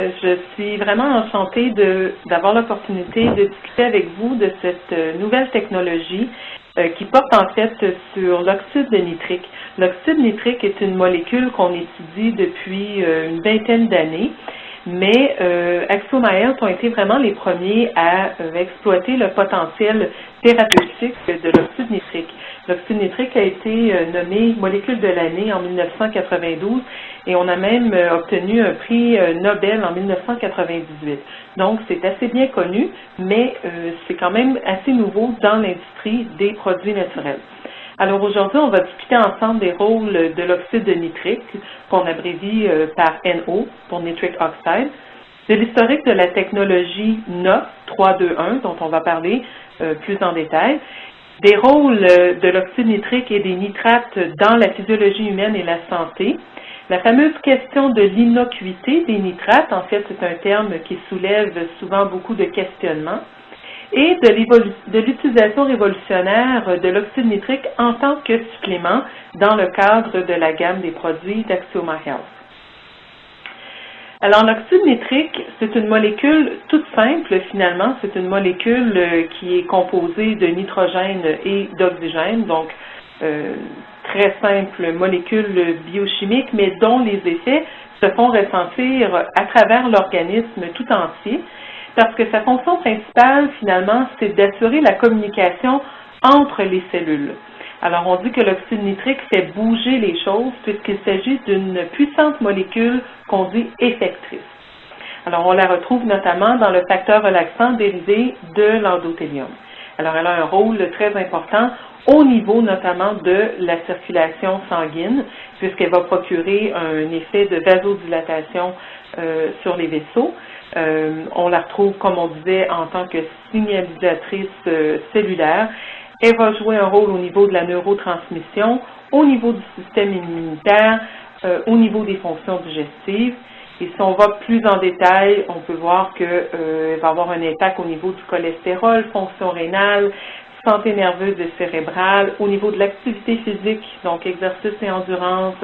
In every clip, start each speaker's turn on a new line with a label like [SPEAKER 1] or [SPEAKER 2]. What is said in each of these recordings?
[SPEAKER 1] Je suis vraiment enchantée d'avoir l'opportunité de discuter avec vous de cette nouvelle technologie qui porte en fait sur l'oxyde de nitrique. L'oxyde nitrique est une molécule qu'on étudie depuis une vingtaine d'années, mais AxioMahealth ont été vraiment les premiers à exploiter le potentiel thérapeutique de l'oxyde nitrique. L'oxyde nitrique a été nommé molécule de l'année en 1992 et on a même obtenu un prix Nobel en 1998. Donc, c'est assez bien connu, mais c'est quand même assez nouveau dans l'industrie des produits naturels. Alors aujourd'hui, on va discuter ensemble des rôles de l'oxyde de nitrique, qu'on abrévie par NO, pour nitric oxide, de l'historique de la technologie NOx 321, dont on va parler plus en détail, des rôles de l'oxyde nitrique et des nitrates dans la physiologie humaine et la santé, la fameuse question de l'innocuité des nitrates, en fait c'est un terme qui soulève souvent beaucoup de questionnements, et de l'utilisation révolutionnaire de l'oxyde nitrique en tant que supplément dans le cadre de la gamme des produits d'AxioMahealth. Alors, l'oxyde nitrique, c'est une molécule toute simple, finalement. C'est une molécule qui est composée de nitrogène et d'oxygène, donc très simple molécule biochimique, mais dont les effets se font ressentir à travers l'organisme tout entier, parce que sa fonction principale, finalement, c'est d'assurer la communication entre les cellules. Alors, on dit que l'oxyde nitrique fait bouger les choses puisqu'il s'agit d'une puissante molécule qu'on dit effectrice. Alors, on la retrouve notamment dans le facteur relaxant dérivé de l'endothélium. Alors, elle a un rôle très important au niveau notamment de la circulation sanguine, puisqu'elle va procurer un effet de vasodilatation sur les vaisseaux. On la retrouve, comme on disait, en tant que signalisatrice cellulaire. Elle va jouer un rôle au niveau de la neurotransmission, au niveau du système immunitaire, au niveau des fonctions digestives. Et si on va plus en détail, on peut voir qu'elle va avoir un impact au niveau du cholestérol, fonction rénale, santé nerveuse et cérébrale, au niveau de l'activité physique, donc exercice et endurance,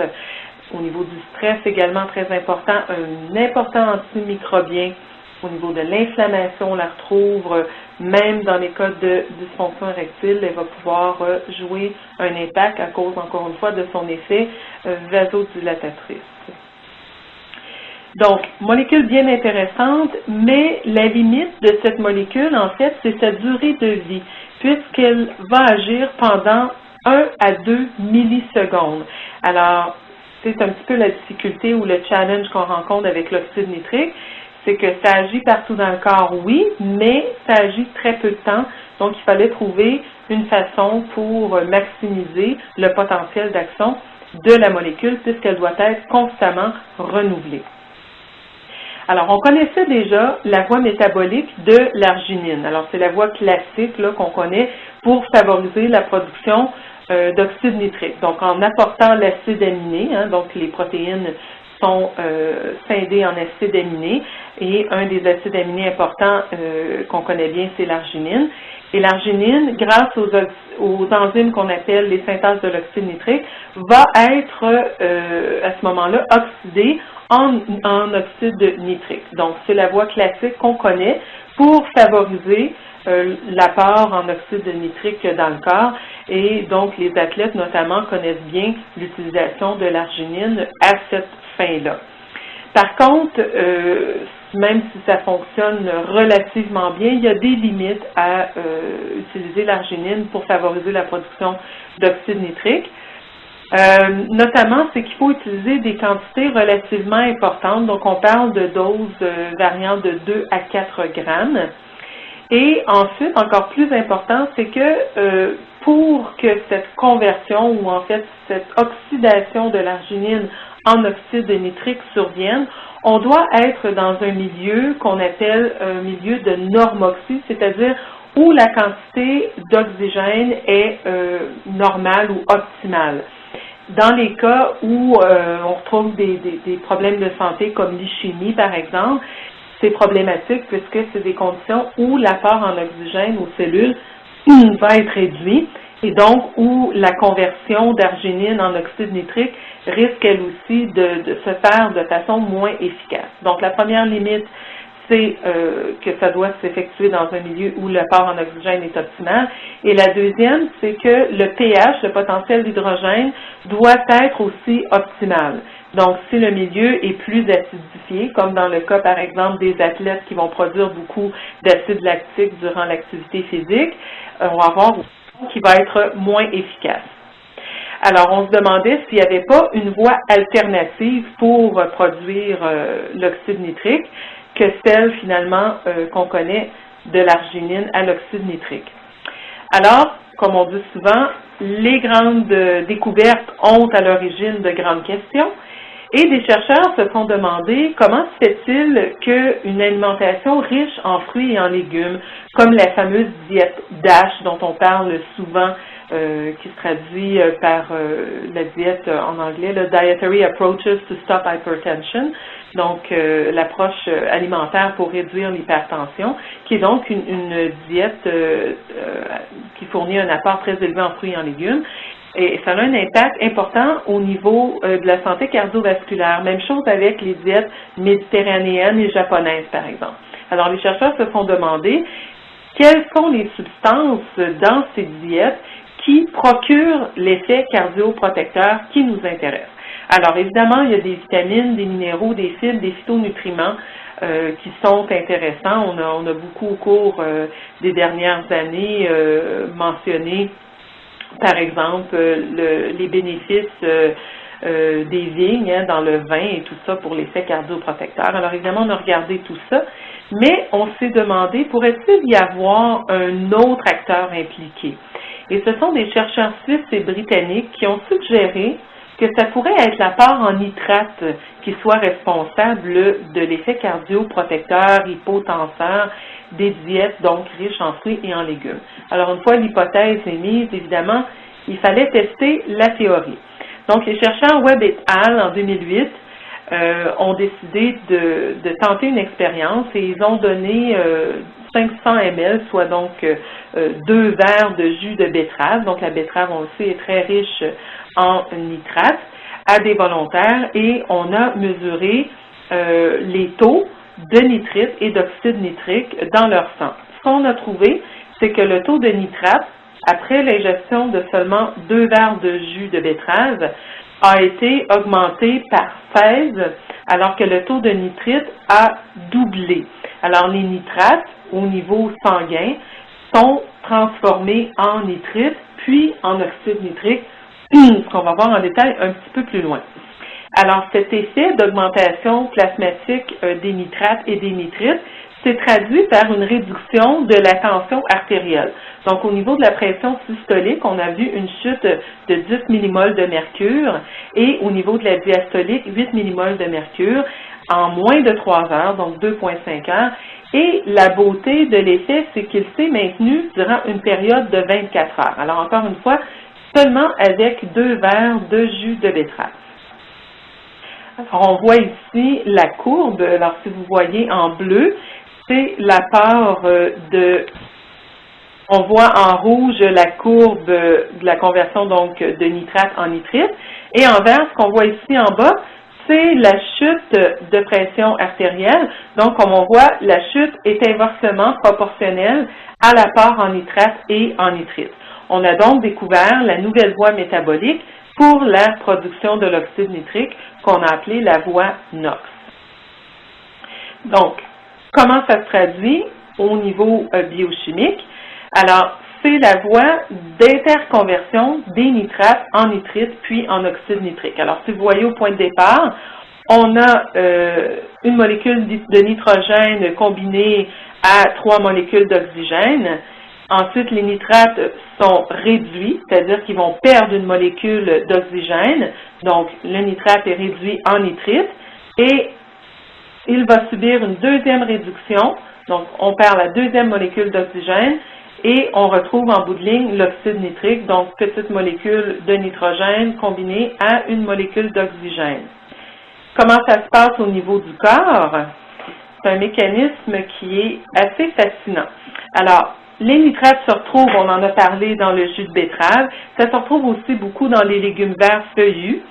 [SPEAKER 1] au niveau du stress également très important, un important antimicrobien. Au niveau de l'inflammation, on la retrouve même dans les cas de dysfonction érectile, elle va pouvoir jouer un impact à cause, encore une fois, de son effet vasodilatatrice. Donc, molécule bien intéressante, mais la limite de cette molécule, en fait, c'est sa durée de vie, puisqu'elle va agir pendant 1 à 2 millisecondes. Alors, c'est un petit peu la difficulté ou le challenge qu'on rencontre avec l'oxyde nitrique, c'est que ça agit partout dans le corps, oui, mais ça agit très peu de temps, donc il fallait trouver une façon pour maximiser le potentiel d'action de la molécule puisqu'elle doit être constamment renouvelée. Alors, on connaissait déjà la voie métabolique de l'arginine. Alors, c'est la voie classique qu'on connaît pour favoriser la production d'oxyde nitrique. Donc, en apportant l'acide aminé, donc les protéines sont scindées en acides aminés et un des acides aminés importants qu'on connaît bien, c'est l'arginine. Et l'arginine, grâce aux enzymes qu'on appelle les synthases de l'oxyde nitrique, va être à ce moment-là oxydée en oxyde nitrique. Donc, c'est la voie classique qu'on connaît pour favoriser l'apport en oxyde nitrique dans le corps. Et donc, les athlètes, notamment, connaissent bien l'utilisation de l'arginine à cette fin-là. Par contre, même si ça fonctionne relativement bien, il y a des limites à utiliser l'arginine pour favoriser la production d'oxyde nitrique. Notamment, c'est qu'il faut utiliser des quantités relativement importantes. Donc, on parle de doses variant de 2 à 4 grammes. Et ensuite, encore plus important, c'est que pour que cette conversion ou en fait cette oxydation de l'arginine en oxyde nitrique survienne, on doit être dans un milieu qu'on appelle un milieu de normoxie, c'est-à-dire où la quantité d'oxygène est normale ou optimale. Dans les cas où on retrouve des problèmes de santé comme l'ischémie, par exemple, c'est problématique puisque c'est des conditions où l'apport en oxygène aux cellules va être réduit et donc où la conversion d'arginine en oxyde nitrique risque elle aussi de se faire de façon moins efficace. Donc la première limite, c'est que ça doit s'effectuer dans un milieu où le port en oxygène est optimal. Et la deuxième, c'est que le pH, le potentiel d'hydrogène, doit être aussi optimal. Donc, si le milieu est plus acidifié, comme dans le cas, par exemple, des athlètes qui vont produire beaucoup d'acide lactique durant l'activité physique, on va avoir qui va être moins efficace. Alors, on se demandait s'il n'y avait pas une voie alternative pour produire l'oxyde nitrique que celle, finalement, qu'on connaît de l'arginine à l'oxyde nitrique. Alors, comme on dit souvent, les grandes découvertes ont à l'origine de grandes questions. Et des chercheurs se sont demandé comment se fait-il qu'une alimentation riche en fruits et en légumes, comme la fameuse diète DASH dont on parle souvent, qui se traduit par la diète en anglais, le Dietary Approaches to Stop Hypertension, donc l'approche alimentaire pour réduire l'hypertension, qui est donc une diète qui fournit un apport très élevé en fruits et en légumes. Et ça a un impact important au niveau de la santé cardiovasculaire. Même chose avec les diètes méditerranéennes et japonaises, par exemple. Alors, les chercheurs se sont demandé quelles sont les substances dans ces diètes qui procurent l'effet cardioprotecteur qui nous intéresse. Alors, évidemment, il y a des vitamines, des minéraux, des fibres, des phytonutriments qui sont intéressants. On a beaucoup au cours des dernières années mentionné par exemple, les bénéfices des vignes dans le vin et tout ça pour l'effet cardioprotecteur. Alors évidemment, on a regardé tout ça, mais on s'est demandé, pourrait-il y avoir un autre acteur impliqué? Et ce sont des chercheurs suisses et britanniques qui ont suggéré que ça pourrait être l'apport en nitrate qui soit responsable de l'effet cardioprotecteur, hypotenseur, des diètes donc riches en fruits et en légumes. Alors une fois l'hypothèse est mise, évidemment, il fallait tester la théorie. Donc les chercheurs Webb et al. En 2008 ont décidé de tenter une expérience et ils ont donné 500 ml, soit donc 2 verres de jus de betterave. Donc la betterave, on le sait, est très riche en nitrate, à des volontaires et on a mesuré les taux de nitrite et d'oxyde nitrique dans leur sang. Ce qu'on a trouvé, c'est que le taux de nitrate, après l'ingestion de seulement 2 verres de jus de betterave, a été augmenté par 16, alors que le taux de nitrite a doublé. Alors, les nitrates, au niveau sanguin, sont transformés en nitrite, puis en oxyde nitrique, ce qu'on va voir en détail un petit peu plus loin. Alors, cet effet d'augmentation plasmatique des nitrates et des nitrites s'est traduit par une réduction de la tension artérielle. Donc, au niveau de la pression systolique, on a vu une chute de 10 millimoles de mercure et au niveau de la diastolique, 8 millimoles de mercure en moins de 3 heures, donc 2,5 heures. Et la beauté de l'effet, c'est qu'il s'est maintenu durant une période de 24 heures. Alors, encore une fois, seulement avec 2 verres de jus de betterave. Alors, on voit ici la courbe. Alors, si vous voyez en bleu, c'est l'apport on voit en rouge la courbe de la conversion donc de nitrate en nitrite. Et en vert, ce qu'on voit ici en bas, c'est la chute de pression artérielle. Donc, comme on voit, la chute est inversement proportionnelle à l'apport en nitrate et en nitrite. On a donc découvert la nouvelle voie métabolique pour la production de l'oxyde nitrique qu'on a appelée la voie NOx. Donc, comment ça se traduit au niveau biochimique? Alors, c'est la voie d'interconversion des nitrates en nitrite puis en oxyde nitrique. Alors, si vous voyez au point de départ, on a une molécule de nitrogène combinée à 3 molécules d'oxygène. Ensuite, les nitrates sont réduits, c'est-à-dire qu'ils vont perdre une molécule d'oxygène. Donc, le nitrate est réduit en nitrite et il va subir une deuxième réduction. Donc, on perd la deuxième molécule d'oxygène et on retrouve en bout de ligne l'oxyde nitrique, donc petite molécule de nitrogène combinée à une molécule d'oxygène. Comment ça se passe au niveau du corps? c'est un mécanisme qui est assez fascinant. Alors, les nitrates se retrouvent, on en a parlé dans le jus de betterave, ça se retrouve aussi beaucoup dans les légumes verts feuillus.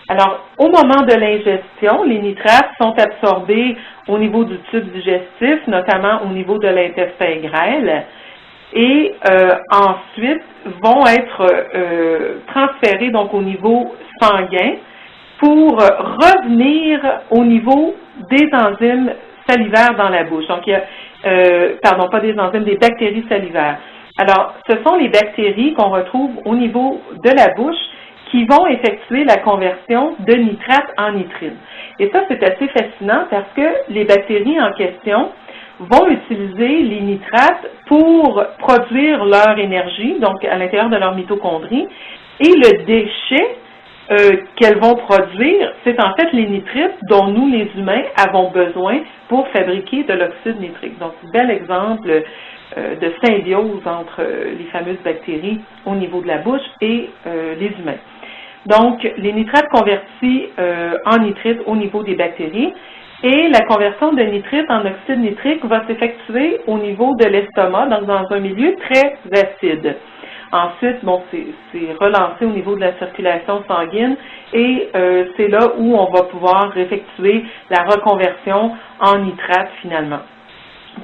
[SPEAKER 1] Alors, au moment de l'ingestion, les nitrates sont absorbés au niveau du tube digestif, notamment au niveau de l'intestin grêle, et ensuite vont être transférés donc au niveau sanguin pour revenir au niveau des enzymes salivaires dans la bouche. Donc, il y a, pardon, pas des enzymes, des bactéries salivaires. Alors, ce sont les bactéries qu'on retrouve au niveau de la bouche qui vont effectuer la conversion de nitrate en nitrite. Et ça, c'est assez fascinant parce que les bactéries en question vont utiliser les nitrates pour produire leur énergie, donc à l'intérieur de leur mitochondrie, et le déchet qu'elles vont produire, c'est en fait les nitrites dont nous, les humains, avons besoin pour fabriquer de l'oxyde nitrique. Donc, bel exemple de symbiose entre les fameuses bactéries au niveau de la bouche et les humains. Donc, les nitrates convertis en nitrite au niveau des bactéries et la conversion de nitrite en oxyde nitrique va s'effectuer au niveau de l'estomac, donc dans un milieu très acide. Ensuite, bon, c'est relancé au niveau de la circulation sanguine et c'est là où on va pouvoir effectuer la reconversion en nitrate finalement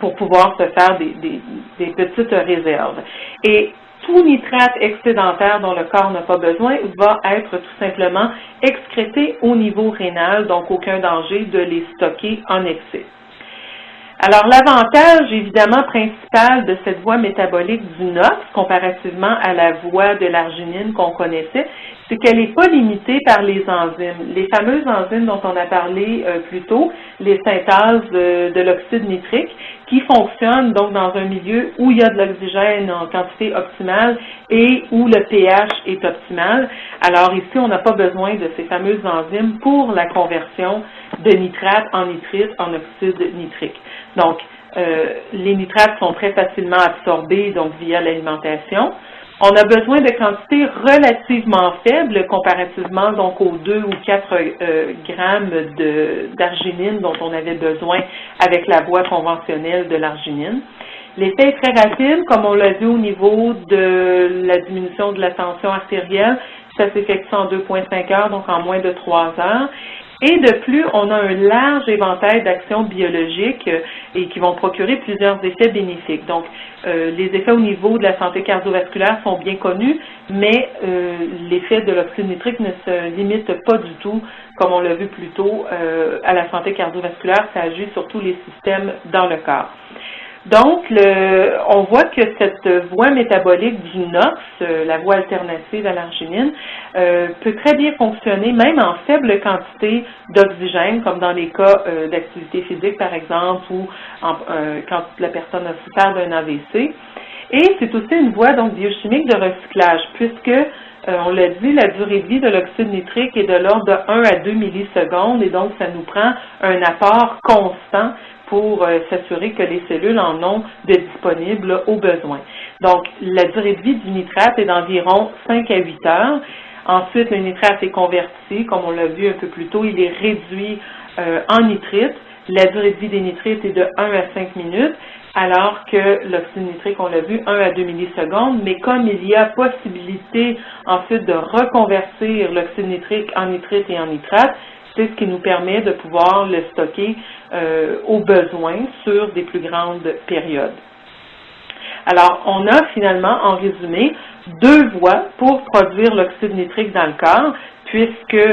[SPEAKER 1] pour pouvoir se faire des petites réserves. Et tout nitrate excédentaire dont le corps n'a pas besoin va être tout simplement excrété au niveau rénal, donc aucun danger de les stocker en excès. Alors, l'avantage, évidemment, principal de cette voie métabolique du NOx, comparativement à la voie de l'arginine qu'on connaissait, c'est qu'elle n'est pas limitée par les enzymes. Les fameuses enzymes dont on a parlé plus tôt, les synthases de l'oxyde nitrique, qui fonctionnent donc dans un milieu où il y a de l'oxygène en quantité optimale et où le pH est optimal. Alors ici, on n'a pas besoin de ces fameuses enzymes pour la conversion de nitrate en nitrite en oxyde nitrique. Donc, les nitrates sont très facilement absorbés donc via l'alimentation. On a besoin de quantités relativement faibles comparativement donc aux 2 ou 4 grammes d'arginine dont on avait besoin avec la voie conventionnelle de l'arginine. L'effet est très rapide, comme on l'a vu au niveau de la diminution de la tension artérielle, ça s'effectue en 2,5 heures, donc en moins de 3 heures. Et de plus, on a un large éventail d'actions biologiques et qui vont procurer plusieurs effets bénéfiques. Donc, les effets au niveau de la santé cardiovasculaire sont bien connus, mais l'effet de l'oxyde nitrique ne se limite pas du tout, comme on l'a vu plus tôt, à la santé cardiovasculaire, ça agit sur tous les systèmes dans le corps. Donc, on voit que cette voie métabolique du NOx, la voie alternative à l'arginine, peut très bien fonctionner même en faible quantité d'oxygène, comme dans les cas d'activité physique, par exemple, ou quand la personne a souffert d'un AVC. Et c'est aussi une voie donc biochimique de recyclage, puisque, on l'a dit, la durée de vie de l'oxyde nitrique est de l'ordre de 1 à 2 millisecondes, et donc ça nous prend un apport constant pour s'assurer que les cellules en ont de disponibles au besoin. Donc, la durée de vie du nitrate est d'environ 5 à 8 heures. Ensuite, le nitrate est converti, comme on l'a vu un peu plus tôt, il est réduit en nitrite. La durée de vie des nitrites est de 1 à 5 minutes, alors que l'oxyde nitrique, on l'a vu, 1 à 2 millisecondes, mais comme il y a possibilité ensuite de reconvertir l'oxyde nitrique en nitrite et en nitrate, c'est ce qui nous permet de pouvoir le stocker au besoin sur des plus grandes périodes. Alors, on a finalement, en résumé, 2 voies pour produire l'oxyde nitrique dans le corps, puisque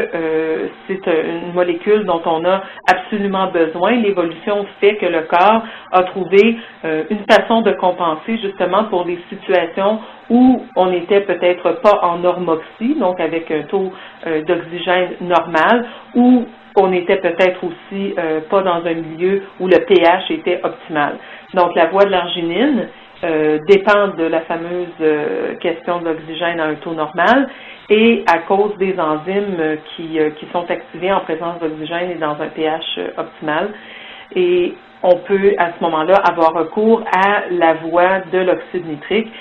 [SPEAKER 1] c'est une molécule dont on a absolument besoin. L'évolution fait que le corps a trouvé une façon de compenser justement pour des situations où on n'était peut-être pas en normoxie, donc avec un taux d'oxygène normal, ou on n'était peut-être aussi pas dans un milieu où le pH était optimal. Donc la voie de l'arginine dépend de la fameuse question de l'oxygène à un taux normal et à cause des enzymes qui sont activées en présence d'oxygène et dans un pH optimal. Et on peut à ce moment-là avoir recours à la voie de l'oxyde nitrique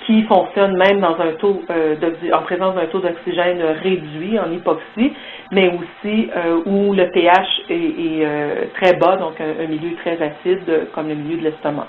[SPEAKER 1] qui fonctionne même dans un taux en présence d'un taux d'oxygène réduit en hypoxie, mais aussi où le pH est très bas, donc un milieu très acide comme le milieu de l'estomac.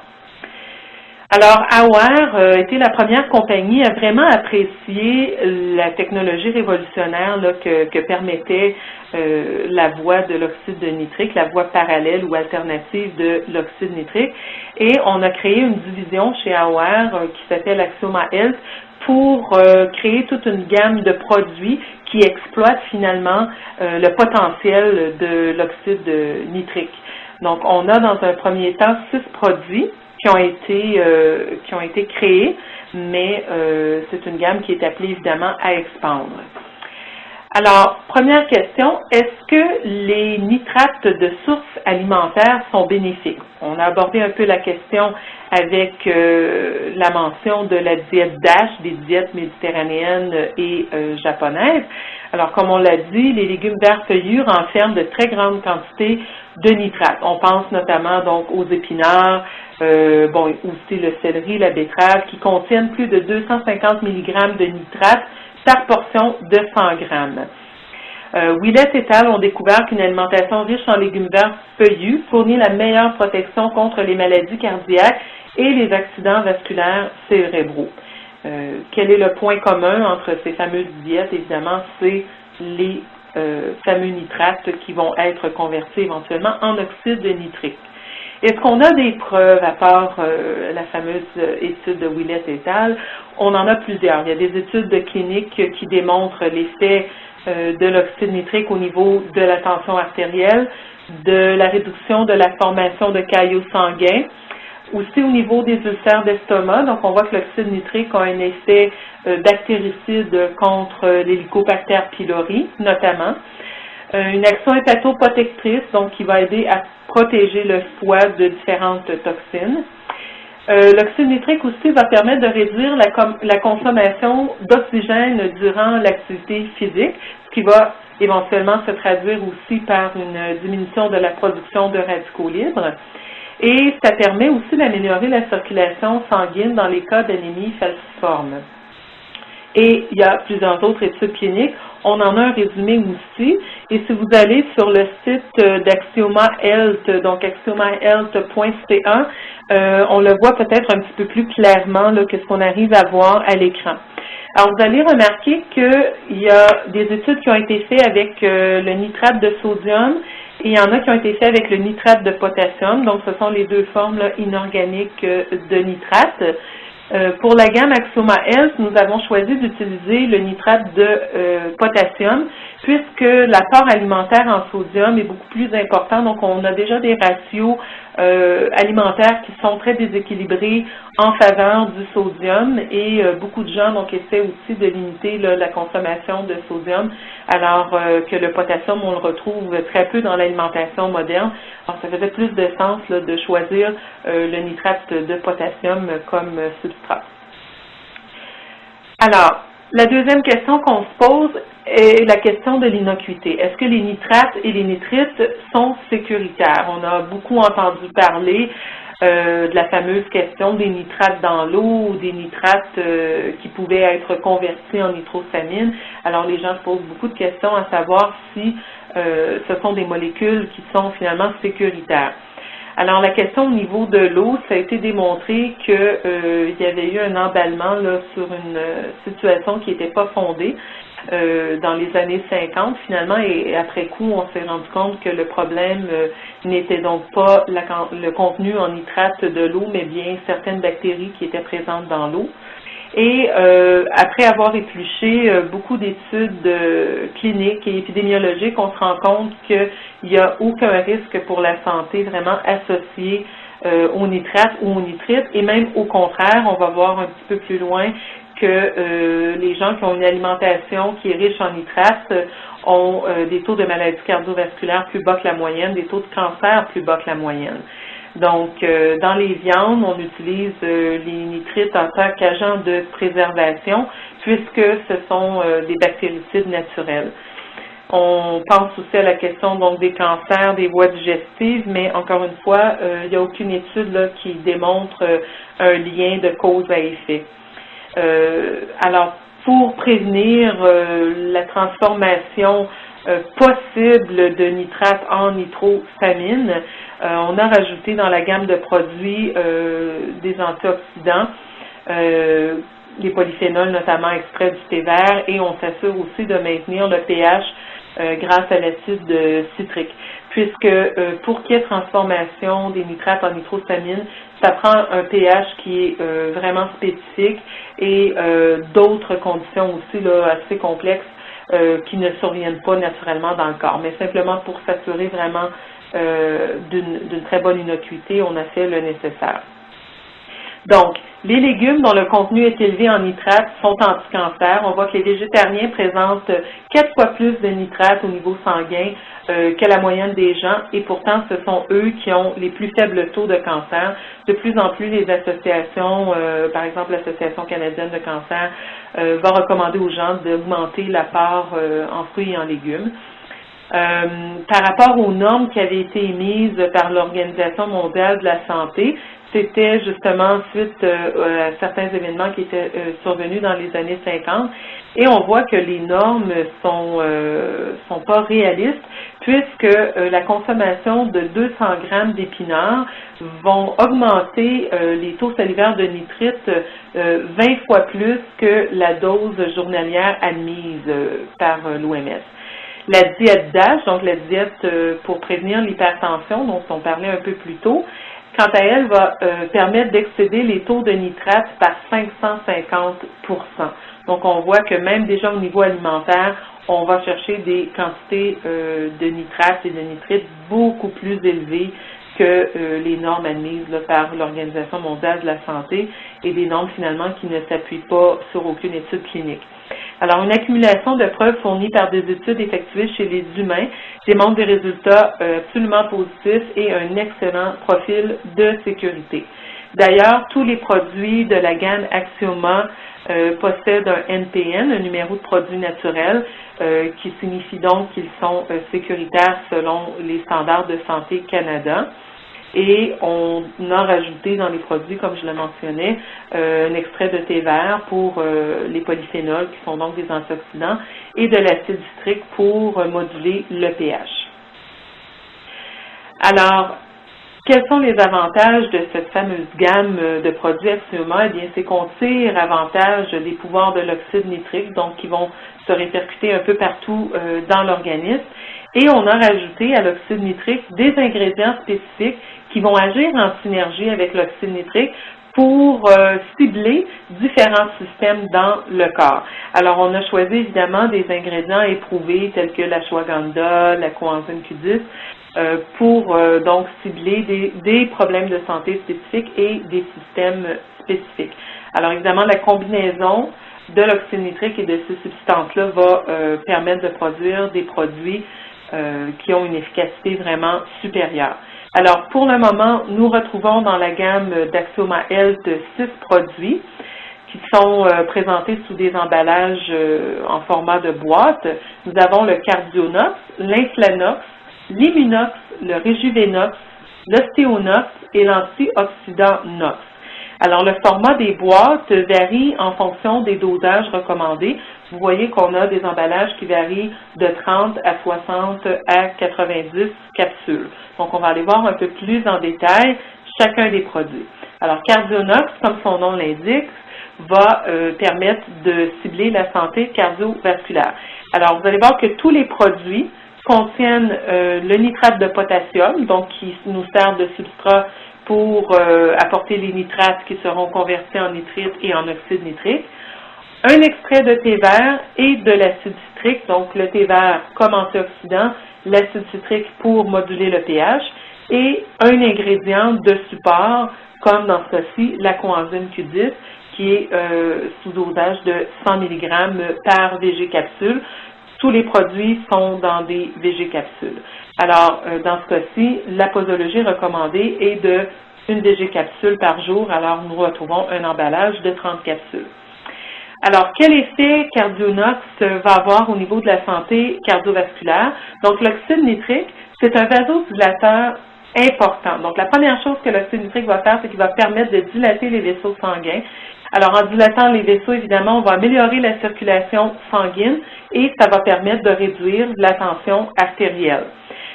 [SPEAKER 1] Alors, AOR a été la première compagnie à vraiment apprécier la technologie révolutionnaire là, que permettait la voie de l'oxyde de nitrique, la voie parallèle ou alternative de l'oxyde nitrique. Et on a créé une division chez AOR qui s'appelle Axioma Health pour créer toute une gamme de produits qui exploitent finalement le potentiel de l'oxyde nitrique. Donc, on a dans un premier temps 6 produits qui ont été créés, mais c'est une gamme qui est appelée évidemment à expandre. Alors, première question, est-ce que les nitrates de source alimentaire sont bénéfiques? On a abordé un peu la question avec la mention de la diète DASH, des diètes méditerranéennes et japonaises. Alors, comme on l'a dit, les légumes verts feuillus renferment de très grandes quantités de nitrates. On pense notamment donc aux épinards, aussi le céleri, la betterave, qui contiennent plus de 250 mg de nitrates par portion de 100 grammes. Willett et al. Ont découvert qu'une alimentation riche en légumes verts feuillus fournit la meilleure protection contre les maladies cardiaques et les accidents vasculaires cérébraux. Quel est le point commun entre ces fameuses diètes? Évidemment, c'est les fameux nitrates qui vont être convertis éventuellement en oxyde nitrique. Est-ce qu'on a des preuves, à part la fameuse étude de Willett et al.? On en a plusieurs. Il y a des études cliniques qui démontrent l'effet de l'oxyde nitrique au niveau de la tension artérielle, de la réduction de la formation de caillots sanguins, aussi au niveau des ulcères d'estomac. Donc, on voit que l'oxyde nitrique a un effet bactéricide contre l'Helicobacter pylori, notamment. Une action hépatoprotectrice, donc qui va aider à protéger le foie de différentes toxines. L'oxyde nitrique aussi va permettre de réduire la consommation d'oxygène durant l'activité physique, ce qui va éventuellement se traduire aussi par une diminution de la production de radicaux libres. Et ça permet aussi d'améliorer la circulation sanguine dans les cas d'anémie falciforme. Et il y a plusieurs autres études cliniques. On en a un résumé aussi. Et si vous allez sur le site d'Axioma Health, donc axiomahealth.ca, on le voit peut-être un petit peu plus clairement là, que ce qu'on arrive à voir à l'écran. Alors, vous allez remarquer qu'il y a des études qui ont été faites avec le nitrate de sodium et il y en a qui ont été faites avec le nitrate de potassium. Donc, ce sont les deux formes là, inorganiques de nitrate. Pour la gamme Axioma Health, nous avons choisi d'utiliser le nitrate de potassium puisque l'apport alimentaire en sodium est beaucoup plus important. Donc, on a déjà des ratios alimentaires qui sont très déséquilibrés en faveur du sodium et beaucoup de gens donc essaient aussi de limiter là, la consommation de sodium alors que le potassium, on le retrouve très peu dans l'alimentation moderne. Alors, ça faisait plus de sens là, de choisir le nitrate de potassium comme substrat. Alors, la deuxième question qu'on se pose est la question de l'innocuité. Est-ce que les nitrates et les nitrites sont sécuritaires? On a beaucoup entendu parler de la fameuse question des nitrates dans l'eau ou des nitrates qui pouvaient être convertis en nitrosamine. Alors, les gens se posent beaucoup de questions à savoir si ce sont des molécules qui sont finalement sécuritaires. Alors, la question au niveau de l'eau, ça a été démontré qu'il y avait eu un emballement là, sur une situation qui n'était pas fondée dans les années 50, finalement, et après coup, on s'est rendu compte que le problème n'était donc pas le contenu en nitrate de l'eau, mais bien certaines bactéries qui étaient présentes dans l'eau. Et après avoir épluché beaucoup d'études cliniques et épidémiologiques, on se rend compte qu'il n'y a aucun risque pour la santé vraiment associé aux nitrates ou aux nitrites. Et même au contraire, on va voir un petit peu plus loin que les gens qui ont une alimentation qui est riche en nitrates ont des taux de maladies cardiovasculaires plus bas que la moyenne, des taux de cancer plus bas que la moyenne. Donc, dans les viandes, on utilise les nitrites en tant qu'agent de préservation puisque ce sont des bactéricides naturels. On pense aussi à la question donc des cancers, des voies digestives, mais encore une fois, il n'y a aucune étude là, qui démontre un lien de cause à effet. Alors, pour prévenir la transformation possible de nitrate en nitrosamine, on a rajouté dans la gamme de produits des antioxydants, les polyphénols notamment extraits du thé vert, et on s'assure aussi de maintenir le pH grâce à l'acide citrique, puisque pour qu'il y ait transformation des nitrates en nitrosamine, ça prend un pH qui est vraiment spécifique et d'autres conditions aussi là, assez complexes qui ne surviennent pas naturellement dans le corps. Mais simplement pour s'assurer vraiment d'une très bonne innocuité, on a fait le nécessaire. Donc, les légumes dont le contenu est élevé en nitrate sont anti-cancer. On voit que les végétariens présentent 4 fois plus de nitrate au niveau sanguin que la moyenne des gens, et pourtant ce sont eux qui ont les plus faibles taux de cancer. De plus en plus, les associations, par exemple l'Association canadienne de cancer, va recommander aux gens d'augmenter l'apport en fruits et en légumes. Par rapport aux normes qui avaient été émises par l'Organisation mondiale de la santé, c'était justement suite à certains événements qui étaient survenus dans les années 50, et on voit que les normes sont pas réalistes, puisque la consommation de 200 grammes d'épinards vont augmenter les taux salivaires de nitrite 20 fois plus que la dose journalière admise par l'OMS. La diète DASH, donc la diète pour prévenir l'hypertension, dont on parlait un peu plus tôt, quant à elle, va permettre d'excéder les taux de nitrate par 550%. Donc, on voit que même déjà au niveau alimentaire, on va chercher des quantités de nitrate et de nitrite beaucoup plus élevées que les normes admises là, par l'Organisation mondiale de la santé, et des normes finalement qui ne s'appuient pas sur aucune étude clinique. Alors, une accumulation de preuves fournies par des études effectuées chez les humains démontre des résultats absolument positifs et un excellent profil de sécurité. D'ailleurs, tous les produits de la gamme Axioma possèdent un NPN, un numéro de produit naturel, qui signifie donc qu'ils sont sécuritaires selon les standards de Santé Canada. Et on a rajouté dans les produits, comme je le mentionnais, un extrait de thé vert pour les polyphénols, qui sont donc des antioxydants, et de l'acide citrique pour moduler le pH. Alors, quels sont les avantages de cette fameuse gamme de produits Axioma? Eh bien, c'est qu'on tire avantage des pouvoirs de l'oxyde nitrique, donc qui vont se répercuter un peu partout dans l'organisme. Et on a rajouté à l'oxyde nitrique des ingrédients spécifiques qui vont agir en synergie avec l'oxyde nitrique pour cibler différents systèmes dans le corps. Alors, on a choisi évidemment des ingrédients éprouvés tels que l'ashwagandha, la coenzyme Q10, pour donc cibler des problèmes de santé spécifiques et des systèmes spécifiques. Alors, évidemment, la combinaison de l'oxyde nitrique et de ces substances-là va permettre de produire des produits qui ont une efficacité vraiment supérieure. Alors, pour le moment, nous retrouvons dans la gamme d'Axioma Health 6 produits qui sont présentés sous des emballages en format de boîte. Nous avons le Cardionox, l'Inflanox, l'Immunox, le Rejuvenox, l'Ostéonox et l'Antioxydant Nox. Alors, le format des boîtes varie en fonction des dosages recommandés. Vous voyez qu'on a des emballages qui varient de 30 à 60 à 90 capsules. Donc, on va aller voir un peu plus en détail chacun des produits. Alors, Cardionox, comme son nom l'indique, va permettre de cibler la santé cardiovasculaire. Alors, vous allez voir que tous les produits contiennent le nitrate de potassium, donc qui nous sert de substrat pour apporter les nitrates qui seront convertis en nitrite et en oxyde nitrique, un extrait de thé vert et de l'acide citrique, donc le thé vert comme antioxydant, l'acide citrique pour moduler le pH, et un ingrédient de support, comme dans ce cas-ci, la coenzyme Q10, qui est sous dosage de 100 mg par VG capsule. Tous les produits sont dans des VG capsules. Alors, dans ce cas-ci, la posologie recommandée est de une VG capsule par jour, alors nous retrouvons un emballage de 30 capsules. Alors, quel effet Cardionox va avoir au niveau de la santé cardiovasculaire? Donc, l'oxyde nitrique, c'est un vasodilateur important. Donc, la première chose que l'oxyde nitrique va faire, c'est qu'il va permettre de dilater les vaisseaux sanguins. Alors, en dilatant les vaisseaux, évidemment, on va améliorer la circulation sanguine et ça va permettre de réduire la tension artérielle.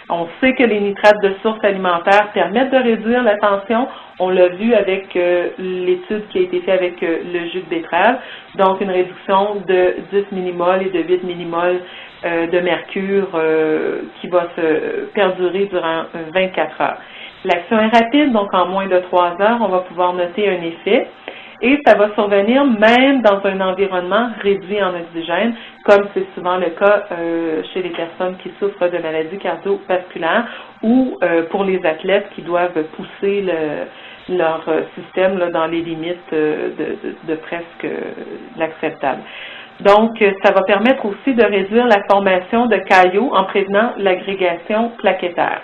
[SPEAKER 1] On sait que les nitrates de source alimentaire permettent de réduire la tension. On l'a vu avec l'étude qui a été faite avec le jus de betterave, donc une réduction de 10 millimoles et de 8 millimoles de mercure qui va se perdurer durant 24 heures. L'action est rapide, donc en moins de 3 heures, on va pouvoir noter un effet. Et ça va survenir même dans un environnement réduit en oxygène, comme c'est souvent le cas chez les personnes qui souffrent de maladies cardiovasculaires ou pour les athlètes qui doivent pousser leur système là, dans les limites de presque l'acceptable. Donc, ça va permettre aussi de réduire la formation de caillots en prévenant l'agrégation plaquettaire.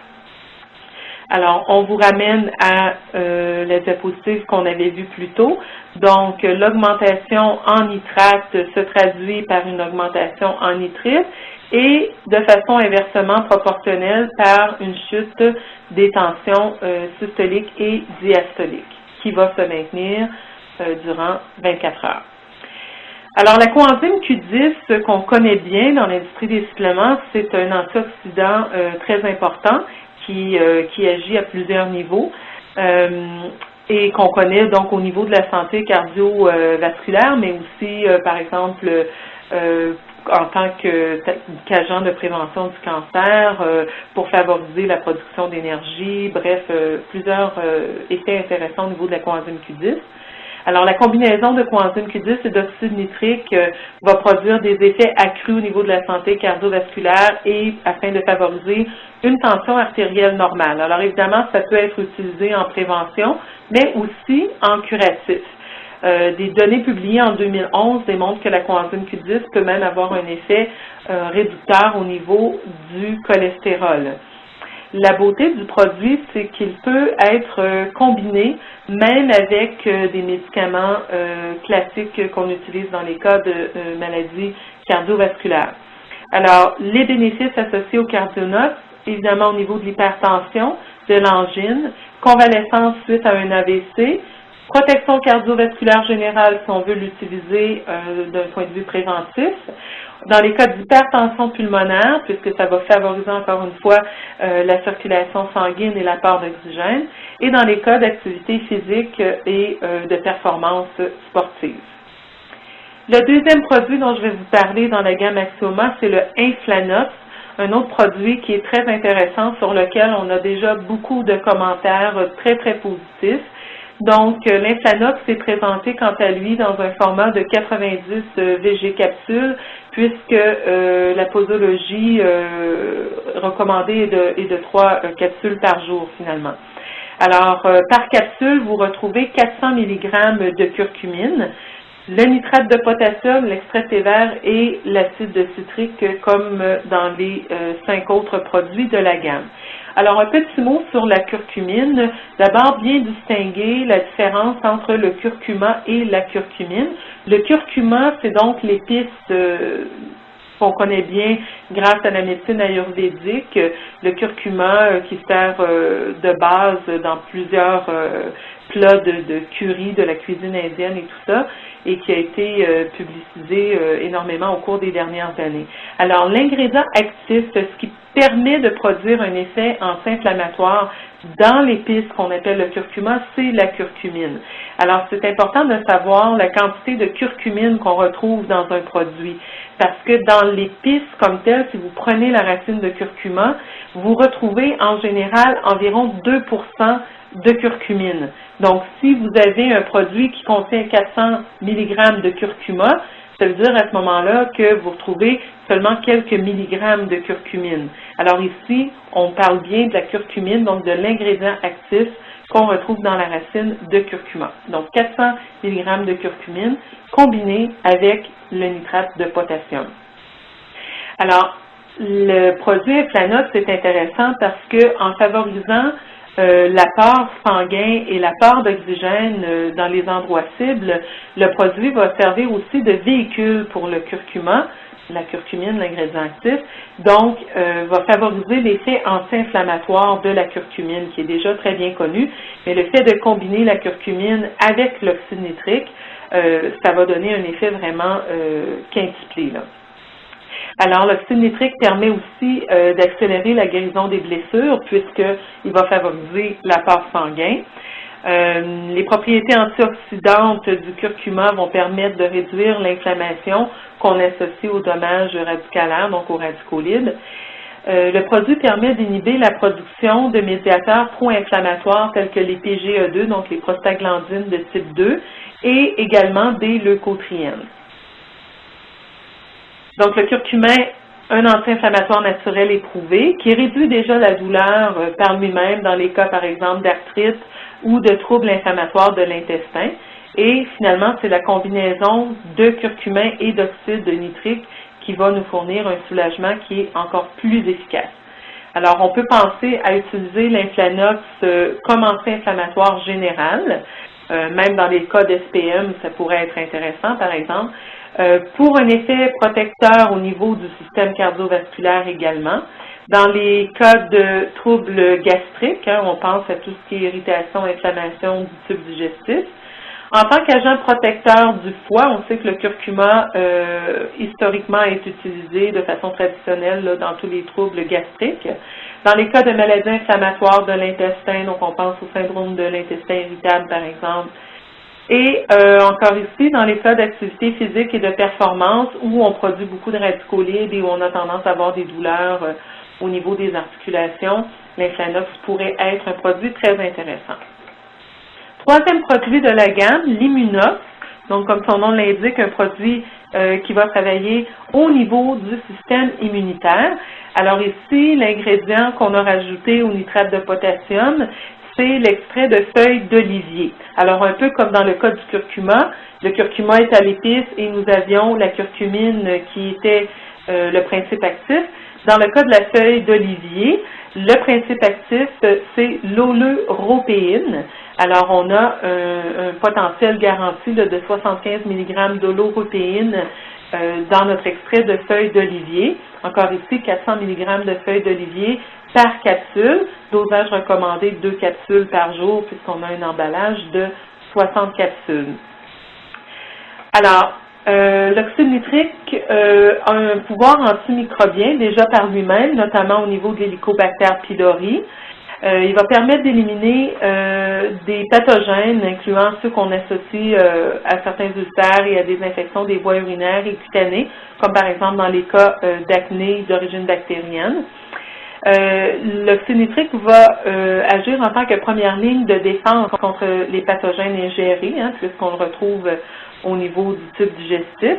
[SPEAKER 1] Alors, on vous ramène à la diapositive qu'on avait vue plus tôt. Donc, l'augmentation en nitrate se traduit par une augmentation en nitrite et de façon inversement proportionnelle par une chute des tensions systoliques et diastoliques qui va se maintenir durant 24 heures. Alors, la coenzyme Q10 qu'on connaît bien dans l'industrie des suppléments, c'est un antioxydant très important qui agit à plusieurs niveaux et qu'on connaît donc au niveau de la santé cardiovasculaire, mais aussi, par exemple, en tant qu'agent de prévention du cancer, pour favoriser la production d'énergie, bref, plusieurs effets intéressants au niveau de la coenzyme Q10. Alors, la combinaison de coenzyme Q10 et d'oxyde nitrique va produire des effets accrus au niveau de la santé cardiovasculaire et afin de favoriser une tension artérielle normale. Alors, évidemment, ça peut être utilisé en prévention, mais aussi en curatif. Des données publiées en 2011 démontrent que la coenzyme Q10 peut même avoir un effet réducteur au niveau du cholestérol. La beauté du produit, c'est qu'il peut être combiné même avec des médicaments classiques qu'on utilise dans les cas de maladies cardiovasculaires. Alors, les bénéfices associés au cardionox, évidemment au niveau de l'hypertension, de l'angine, convalescence suite à un AVC, protection cardiovasculaire générale si on veut l'utiliser d'un point de vue préventif. Dans les cas d'hypertension pulmonaire, puisque ça va favoriser encore une fois la circulation sanguine et l'apport d'oxygène, et dans les cas d'activité physique et de performance sportive. Le deuxième produit dont je vais vous parler dans la gamme Axioma, c'est le Inflanox, un autre produit qui est très intéressant sur lequel on a déjà beaucoup de commentaires très, très positifs. Donc, l'Inflanox est présenté quant à lui dans un format de 90 VG capsules, puisque la posologie recommandée est de 3 capsules par jour finalement. Alors, par capsule, vous retrouvez 400 mg de curcumine, le nitrate de potassium, l'extrait de thé vert et l'acide citrique comme dans les 5 autres produits de la gamme. Alors, un petit mot sur la curcumine. D'abord, bien distinguer la différence entre le curcuma et la curcumine. Le curcuma, c'est donc l'épice qu'on connaît bien grâce à la médecine ayurvédique. Le curcuma qui sert de base dans plusieurs plats de curry, de la cuisine indienne et tout ça, et qui a été publicisé énormément au cours des dernières années. Alors, l'ingrédient actif, ce qui permet de produire un effet anti-inflammatoire dans l'épice qu'on appelle le curcuma, c'est la curcumine. Alors, c'est important de savoir la quantité de curcumine qu'on retrouve dans un produit, parce que dans l'épice comme telle, si vous prenez la racine de curcuma, vous retrouvez en général environ 2% de curcumine. Donc, si vous avez un produit qui contient 400 mg de curcuma, ça veut dire à ce moment-là que vous retrouvez seulement quelques milligrammes de curcumine. Alors ici, on parle bien de la curcumine, donc de l'ingrédient actif qu'on retrouve dans la racine de curcuma. Donc 400 mg de curcumine combiné avec le nitrate de potassium. Alors, le produit Inflanox est intéressant parce que en favorisant l'apport sanguin et l'apport d'oxygène dans les endroits cibles, le produit va servir aussi de véhicule pour le curcuma, la curcumine, l'ingrédient actif, donc va favoriser l'effet anti-inflammatoire de la curcumine, qui est déjà très bien connu, mais le fait de combiner la curcumine avec l'oxyde nitrique, ça va donner un effet vraiment quintuplé, là. Alors, l'oxyde nitrique permet aussi d'accélérer la guérison des blessures, puisqu'il va favoriser l'apport sanguin. Les propriétés antioxydantes du curcuma vont permettre de réduire l'inflammation qu'on associe aux dommages radicalaires, donc aux radicaux libres. Le produit permet d'inhiber la production de médiateurs pro-inflammatoires tels que les PGE2, donc les prostaglandines de type 2, et également des leucotriènes. Donc, le curcumin, un anti-inflammatoire naturel éprouvé, qui réduit déjà la douleur par lui-même dans les cas, par exemple, d'arthrite ou de troubles inflammatoires de l'intestin. Et finalement, c'est la combinaison de curcumin et d'oxyde nitrique qui va nous fournir un soulagement qui est encore plus efficace. Alors, on peut penser à utiliser l'inflanox comme anti-inflammatoire général, même dans les cas d'SPM, ça pourrait être intéressant, par exemple, pour un effet protecteur au niveau du système cardiovasculaire également. Dans les cas de troubles gastriques, on pense à tout ce qui est irritation, inflammation du tube digestif. En tant qu'agent protecteur du foie, on sait que le curcuma, historiquement, est utilisé de façon traditionnelle là, dans tous les troubles gastriques. Dans les cas de maladies inflammatoires de l'intestin, donc on pense au syndrome de l'intestin irritable, par exemple. Et encore ici, dans les cas d'activité physique et de performance, où on produit beaucoup de radicaux libres et où on a tendance à avoir des douleurs au niveau des articulations, l'inflanox pourrait être un produit très intéressant. Troisième produit de la gamme, l'Immunox, donc comme son nom l'indique, un produit qui va travailler au niveau du système immunitaire. Alors ici, l'ingrédient qu'on a rajouté au nitrate de potassium, c'est l'extrait de feuilles d'olivier. Alors un peu comme dans le cas du curcuma, le curcuma est à l'épice et nous avions la curcumine qui était le principe actif. Dans le cas de la feuille d'olivier, le principe actif, c'est l'oleuropéine. Alors, on a un potentiel garanti de 75 mg d'oleuropéine dans notre extrait de feuilles d'olivier. Encore ici, 400 mg de feuilles d'olivier par capsule. Dosage recommandé 2 capsules par jour puisqu'on a un emballage de 60 capsules. Alors, l'oxyde nitrique a un pouvoir antimicrobien déjà par lui-même, notamment au niveau de l'Helicobacter pylori. Il va permettre d'éliminer des pathogènes, incluant ceux qu'on associe à certains ulcères et à des infections des voies urinaires et cutanées, comme par exemple dans les cas d'acné d'origine bactérienne. L'oxyde nitrique va agir en tant que première ligne de défense contre les pathogènes ingérés, puisqu'on le retrouve au niveau du tube digestif.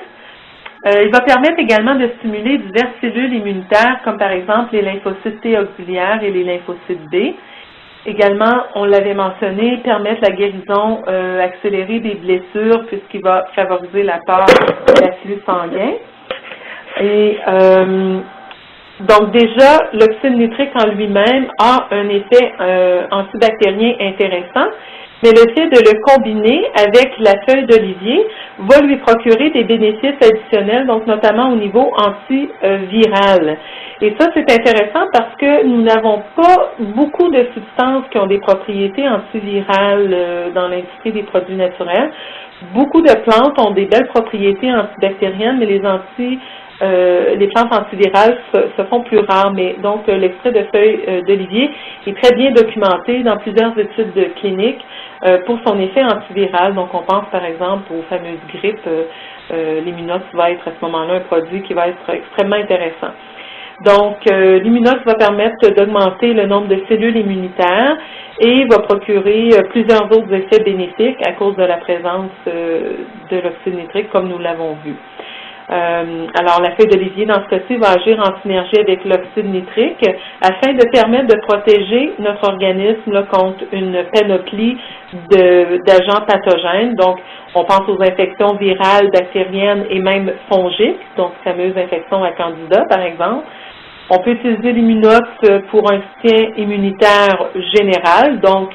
[SPEAKER 1] Il va permettre également de stimuler diverses cellules immunitaires, comme par exemple les lymphocytes T auxiliaires et les lymphocytes B. Également, on l'avait mentionné, permettre la guérison accélérée des blessures, puisqu'il va favoriser l'apport de l'afflux sanguin. Et donc déjà, l'oxyde nitrique en lui-même a un effet antibactérien intéressant, mais le fait de le combiner avec la feuille d'olivier va lui procurer des bénéfices additionnels, donc notamment au niveau antiviral. Et ça, c'est intéressant parce que nous n'avons pas beaucoup de substances qui ont des propriétés antivirales dans l'industrie des produits naturels. Beaucoup de plantes ont des belles propriétés antibactériennes, mais les plantes antivirales se font plus rares, mais donc l'extrait de feuilles d'olivier est très bien documenté dans plusieurs études cliniques pour son effet antiviral. Donc on pense par exemple aux fameuses grippes, l'Immunox va être à ce moment-là un produit qui va être extrêmement intéressant. Donc l'Immunox va permettre d'augmenter le nombre de cellules immunitaires et va procurer plusieurs autres effets bénéfiques à cause de la présence de l'oxyde nitrique comme nous l'avons vu. Alors, la feuille d'olivier, dans ce cas-ci, va agir en synergie avec l'oxyde nitrique afin de permettre de protéger notre organisme là, contre une panoplie d'agents pathogènes. Donc, on pense aux infections virales, bactériennes et même fongiques, donc fameuses infections à candida, par exemple. On peut utiliser l'Immunox pour un soutien immunitaire général, donc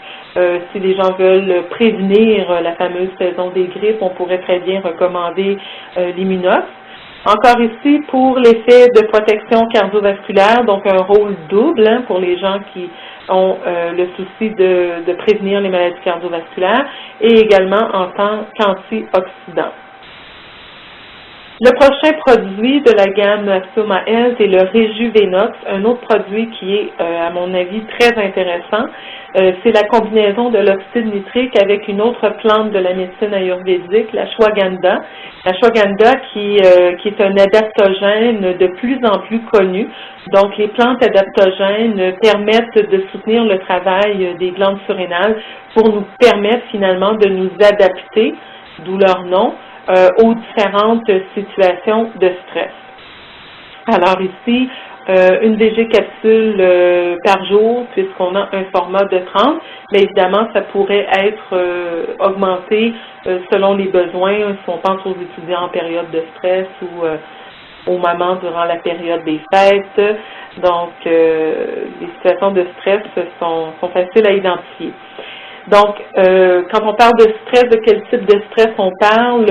[SPEAKER 1] si les gens veulent prévenir la fameuse saison des grippes, on pourrait très bien recommander l'Immunox. Encore ici, pour l'effet de protection cardiovasculaire, donc un rôle double pour les gens qui ont le souci de prévenir les maladies cardiovasculaires et également en tant qu'antioxydant. Le prochain produit de la gamme Axoma Health est le Rejuvenox, un autre produit qui est, à mon avis, très intéressant. C'est la combinaison de l'oxyde nitrique avec une autre plante de la médecine ayurvédique, la Ashwagandha. L'ashwagandha qui est un adaptogène de plus en plus connu. Donc, les plantes adaptogènes permettent de soutenir le travail des glandes surrénales pour nous permettre finalement de nous adapter, d'où leur nom, aux différentes situations de stress. Alors ici, une VG capsule par jour, puisqu'on a un format de 30, mais évidemment, ça pourrait être augmenté selon les besoins, si on pense aux étudiants en période de stress ou aux mamans durant la période des fêtes. Donc, les situations de stress sont faciles à identifier. Donc, quand on parle de stress, de quel type de stress on parle?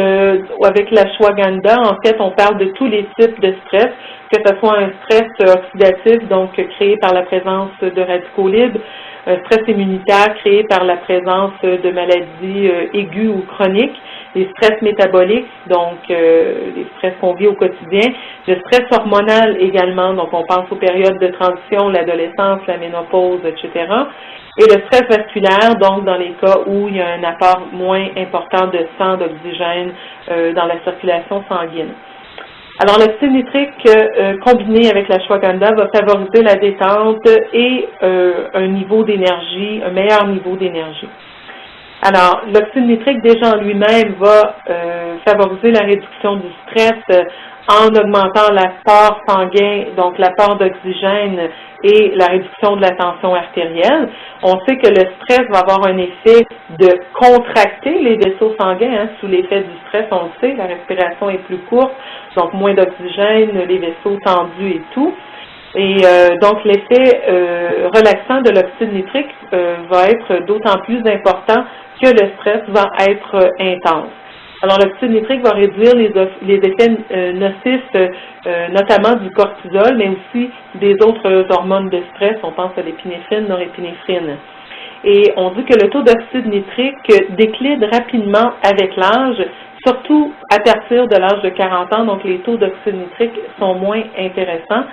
[SPEAKER 1] Avec l'ashwagandha, en fait, on parle de tous les types de stress, que ce soit un stress oxydatif, donc créé par la présence de radicaux libres, un stress immunitaire créé par la présence de maladies aiguës ou chroniques, les stress métaboliques, donc les stress qu'on vit au quotidien, le stress hormonal également, donc on pense aux périodes de transition, l'adolescence, la ménopause, etc., et le stress vasculaire, donc dans les cas où il y a un apport moins important de sang, d'oxygène dans la circulation sanguine. Alors, l'oxyde nitrique combiné avec l'ashwagandha va favoriser la détente et un niveau d'énergie, un meilleur niveau d'énergie. Alors, l'oxyde nitrique déjà en lui-même va favoriser la réduction du stress en augmentant l'apport sanguin, donc l'apport d'oxygène et la réduction de la tension artérielle. On sait que le stress va avoir un effet de contracter les vaisseaux sanguins. Sous l'effet du stress, on le sait, la respiration est plus courte, donc moins d'oxygène, les vaisseaux tendus et tout. Et donc, l'effet relaxant de l'oxyde nitrique va être d'autant plus important que le stress va être intense. Alors, l'oxyde nitrique va réduire les effets nocifs, notamment du cortisol, mais aussi des autres hormones de stress. On pense à l'épinéphrine, norépinéphrine. Et on dit que le taux d'oxyde nitrique décline rapidement avec l'âge, surtout à partir de l'âge de 40 ans. Donc, les taux d'oxyde nitrique sont moins intéressants.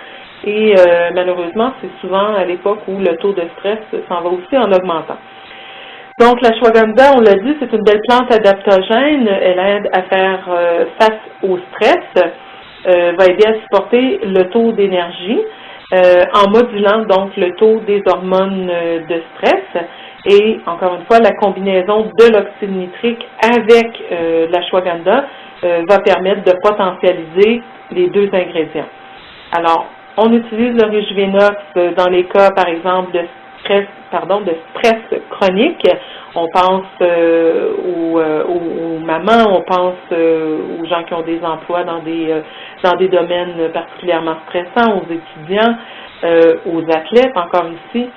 [SPEAKER 1] Et malheureusement, c'est souvent à l'époque où le taux de stress s'en va aussi en augmentant. Donc, l'ashwagandha, on l'a dit, c'est une belle plante adaptogène. Elle aide à faire face au stress, va aider à supporter le taux d'énergie en modulant donc le taux des hormones de stress. Et encore une fois, la combinaison de l'oxyde nitrique avec l'ashwagandha va permettre de potentialiser les deux ingrédients. Alors, on utilise le Rejuvenox dans les cas, par exemple, de stress chronique. On pense aux mamans, on pense aux gens qui ont des emplois dans des domaines particulièrement stressants, aux étudiants, aux athlètes, encore ici.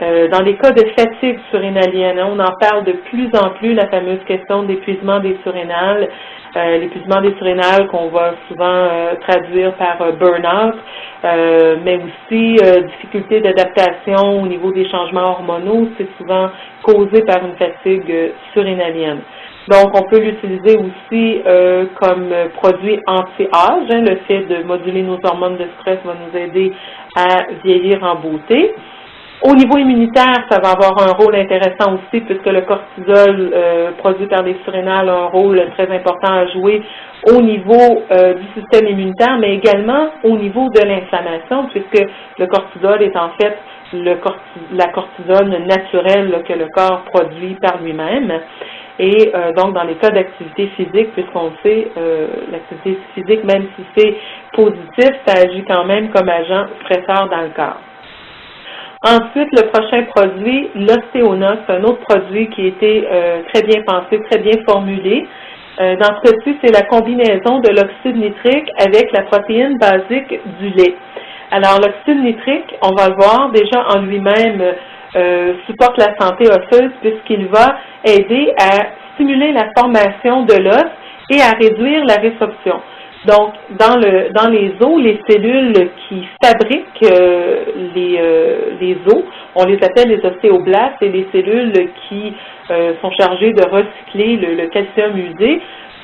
[SPEAKER 1] Dans les cas de fatigue surrénalienne, on en parle de plus en plus, la fameuse question d'épuisement des surrénales, l'épuisement des surrénales qu'on va souvent traduire par burn-out, mais aussi difficulté d'adaptation au niveau des changements hormonaux, c'est souvent causé par une fatigue surrénalienne. Donc, on peut l'utiliser aussi comme produit anti-âge. Le fait de moduler nos hormones de stress va nous aider à vieillir en beauté. Au niveau immunitaire, ça va avoir un rôle intéressant aussi puisque le cortisol produit par les surrénales a un rôle très important à jouer au niveau du système immunitaire, mais également au niveau de l'inflammation puisque le cortisol est en fait la cortisone naturelle que le corps produit par lui-même. Et donc, dans les cas d'activité physique, puisqu'on le sait, l'activité physique, même si c'est positif, ça agit quand même comme agent stresseur dans le corps. Ensuite, le prochain produit, l'Ostéonox, un autre produit qui a été très bien pensé, très bien formulé. Dans ce cas-ci, c'est la combinaison de l'oxyde nitrique avec la protéine basique du lait. Alors, l'oxyde nitrique, on va le voir, déjà en lui-même, supporte la santé osseuse puisqu'il va aider à stimuler la formation de l'os et à réduire la résorption. Donc, dans les os, les cellules qui fabriquent les os, on les appelle les ostéoblastes, et les cellules qui sont chargées de recycler le calcium usé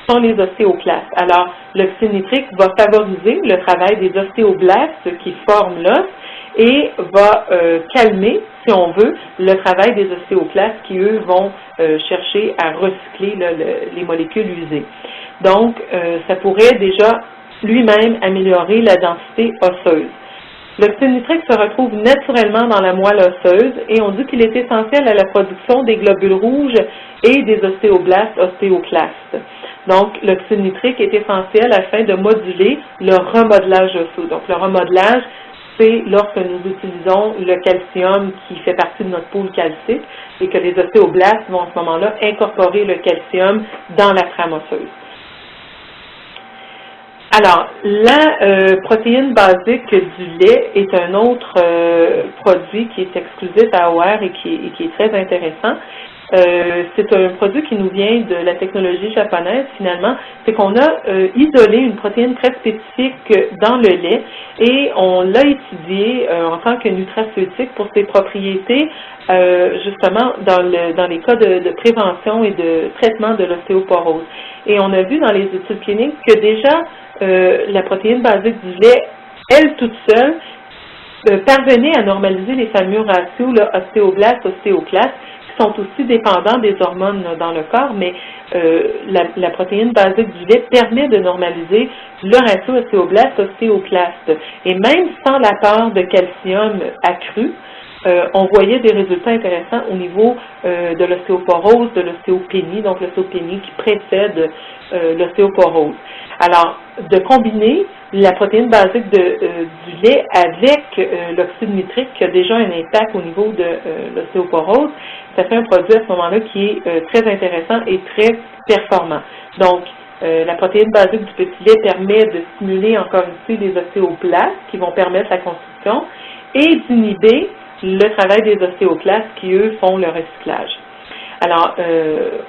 [SPEAKER 1] sont les ostéoclastes. Alors, l'oxyde nitrique va favoriser le travail des ostéoblastes qui forment l'os et va calmer, si on veut, le travail des ostéoclastes qui, eux, vont chercher à recycler les molécules usées. Donc, ça pourrait déjà lui-même améliorer la densité osseuse. L'oxyde nitrique se retrouve naturellement dans la moelle osseuse et on dit qu'il est essentiel à la production des globules rouges et des ostéoblastes ostéoclastes. Donc, l'oxyde nitrique est essentiel afin de moduler le remodelage osseux. Donc, le remodelage, c'est lorsque nous utilisons le calcium qui fait partie de notre pool calcique et que les ostéoblastes vont à ce moment-là incorporer le calcium dans la trame osseuse. Alors, la protéine basique du lait est un autre produit qui est exclusif à AOR et qui est très intéressant. C'est un produit qui nous vient de la technologie japonaise, finalement. C'est qu'on a isolé une protéine très spécifique dans le lait et on l'a étudié en tant que nutraceutique pour ses propriétés, justement, dans les cas de prévention et de traitement de l'ostéoporose. Et on a vu dans les études cliniques que déjà, la protéine basique du lait, elle toute seule, parvenait à normaliser les fameux ratios ostéoblastes, ostéoclastes, qui sont aussi dépendants des hormones dans le corps, mais la protéine basique du lait permet de normaliser le ratio ostéoblaste, ostéoclaste. Et même sans l'apport de calcium accru, on voyait des résultats intéressants au niveau de l'ostéoporose, de l'ostéopénie, donc l'ostéopénie qui précède l'ostéoporose. Alors, de combiner la protéine basique du lait avec l'oxyde nitrique qui a déjà un impact au niveau de l'ostéoporose, ça fait un produit à ce moment-là qui est très intéressant et très performant. Donc, la protéine basique du petit lait permet de stimuler encore ici les ostéoblastes qui vont permettre la construction et d'inhiber le travail des ostéoclastes qui, eux, font le recyclage. Alors,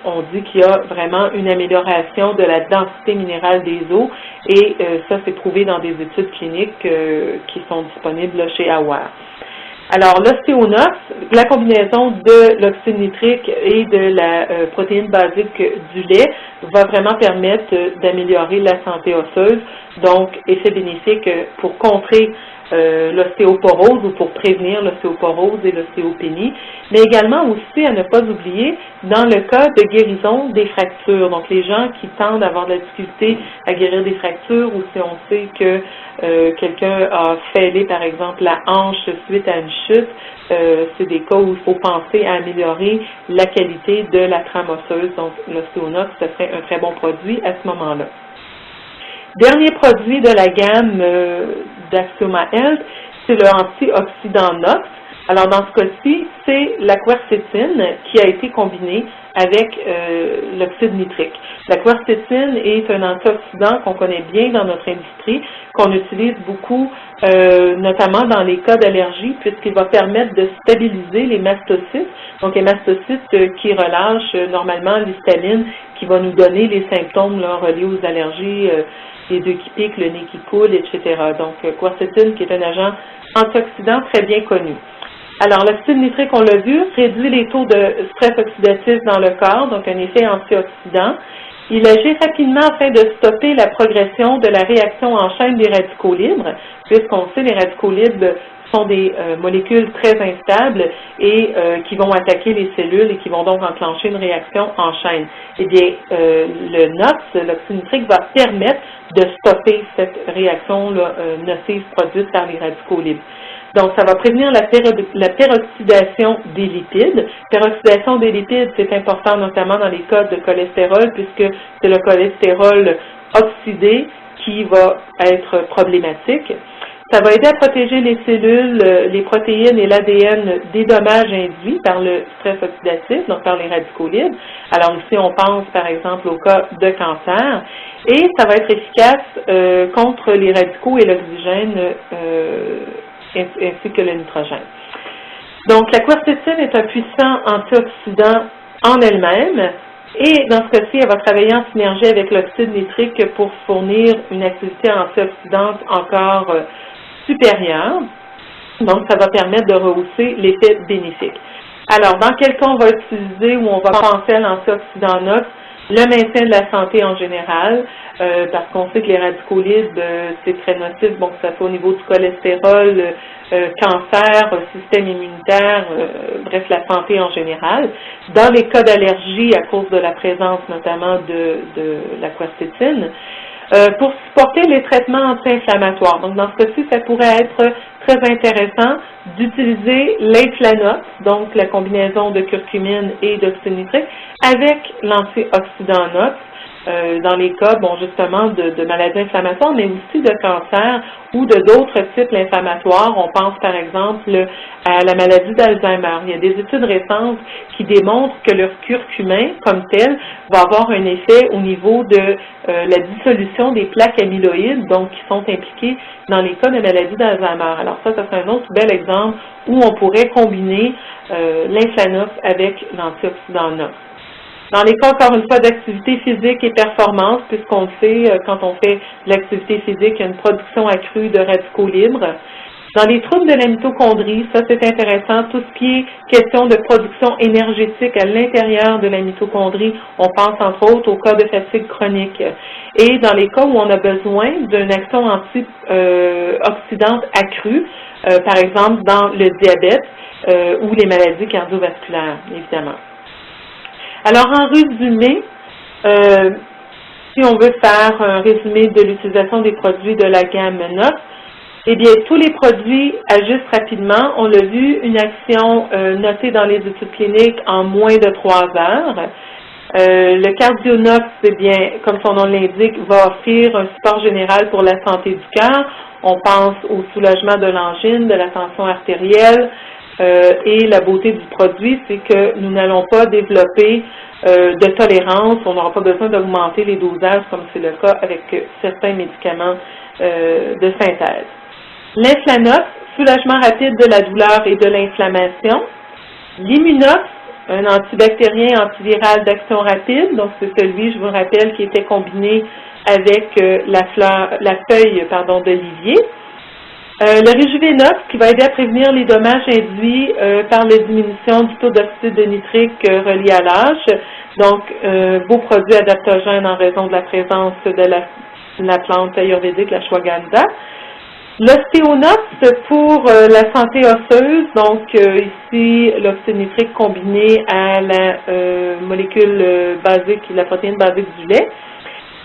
[SPEAKER 1] on dit qu'il y a vraiment une amélioration de la densité minérale des os et ça, c'est prouvé dans des études cliniques qui sont disponibles là, chez AOR. Alors, l'ostéonox, la combinaison de l'oxyde nitrique et de la protéine basique du lait va vraiment permettre d'améliorer la santé osseuse, donc effet bénéfique pour contrer l'ostéoporose ou pour prévenir l'ostéoporose et l'ostéopénie, mais également aussi à ne pas oublier dans le cas de guérison des fractures. Donc les gens qui tendent à avoir de la difficulté à guérir des fractures ou si on sait que quelqu'un a fêlé par exemple la hanche suite à une chute, c'est des cas où il faut penser à améliorer la qualité de la trame osseuse. Donc l'ostéonox, ce serait un très bon produit à ce moment-là. Dernier produit de la gamme d'Axioma Health, c'est le antioxydant NOx. Alors, dans ce cas-ci, c'est la quercétine qui a été combinée avec l'oxyde nitrique. La quercétine est un antioxydant qu'on connaît bien dans notre industrie, qu'on utilise beaucoup, notamment dans les cas d'allergie, puisqu'il va permettre de stabiliser les mastocytes. Donc, les mastocytes qui relâchent normalement l'histaline, qui va nous donner les symptômes là, reliés aux allergies, les yeux qui piquent, le nez qui coule, etc. Donc, quercétine qui est un agent antioxydant très bien connu. Alors, l'oxyde nitrique, on l'a vu, réduit les taux de stress oxydatif dans le corps, donc un effet antioxydant. Il agit rapidement afin de stopper la progression de la réaction en chaîne des radicaux libres, puisqu'on sait les radicaux libres sont des molécules très instables et qui vont attaquer les cellules et qui vont donc enclencher une réaction en chaîne. Eh bien, le NOx, l'oxyde nitrique, va permettre de stopper cette réaction nocive produite par les radicaux libres. Donc, ça va prévenir la peroxydation des lipides. Peroxydation des lipides, c'est important notamment dans les cas de cholestérol, puisque c'est le cholestérol oxydé qui va être problématique. Ça va aider à protéger les cellules, les protéines et l'ADN des dommages induits par le stress oxydatif, donc par les radicaux libres. Alors ici, on pense par exemple au cas de cancer. Et ça va être efficace contre les radicaux et l'oxygène ainsi que le nitrogène. Donc la quercétine est un puissant antioxydant en elle-même, Et dans ce cas-ci, elle va travailler en synergie avec l'oxyde nitrique pour fournir une activité antioxydante encore supérieure. Donc, ça va permettre de rehausser l'effet bénéfique. Alors, dans quel cas on va utiliser ou on va penser à l'antioxydant NOx? Le maintien de la santé en général, parce qu'on sait que les radicaux libres, c'est très nocif, bon, que ce soit au niveau du cholestérol, cancer, système immunitaire, bref, la santé en général. Dans les cas d'allergie, à cause de la présence notamment de la quercétine, pour supporter les traitements anti-inflammatoires. Donc, dans ce cas-ci, ça pourrait être très intéressant d'utiliser l'inflanox, donc la combinaison de curcumine et d'oxyde nitrique, avec l'antioxydant NOx, dans les cas, bon, justement, de maladies inflammatoires, mais aussi de cancer ou de d'autres types inflammatoires. On pense, par exemple, à la maladie d'Alzheimer. Il y a des études récentes qui démontrent que le curcumin, comme tel, va avoir un effet au niveau de la dissolution des plaques amyloïdes, donc qui sont impliquées dans les cas de maladie d'Alzheimer. Alors ça c'est un autre bel exemple où on pourrait combiner l'inflanox avec l'antioxydant NOx. Dans les cas, encore une fois, d'activité physique et performance, puisqu'on le sait, quand on fait de l'activité physique, il y a une production accrue de radicaux libres. Dans les troubles de la mitochondrie, ça c'est intéressant, tout ce qui est question de production énergétique à l'intérieur de la mitochondrie, on pense entre autres au cas de fatigue chronique. Et dans les cas où on a besoin d'une action antioxydante accrue, par exemple dans le diabète ou les maladies cardiovasculaires, évidemment. Alors, en résumé, si on veut faire un résumé de l'utilisation des produits de la gamme NOx, eh bien, tous les produits agissent rapidement. On l'a vu, une action notée dans les études cliniques en moins de 3 heures. Le CardioNOx, eh bien, comme son nom l'indique, va offrir un support général pour la santé du cœur. On pense au soulagement de l'angine, de la tension artérielle, et la beauté du produit, c'est que nous n'allons pas développer de tolérance, on n'aura pas besoin d'augmenter les dosages comme c'est le cas avec certains médicaments de synthèse. L'inflanox, soulagement rapide de la douleur et de l'inflammation. L'immunox, un antibactérien antiviral d'action rapide, donc c'est celui, je vous rappelle, qui était combiné avec la feuille d'olivier. Le Rejuvénox, qui va aider à prévenir les dommages induits par la diminution du taux d'oxyde nitrique relié à l'âge. Donc, beau produit adaptogène en raison de la présence de la plante ayurvédique, la Shwagandha. L'ostéonox pour la santé osseuse, donc ici l'oxyde nitrique combiné à la molécule basique, la protéine basique du lait.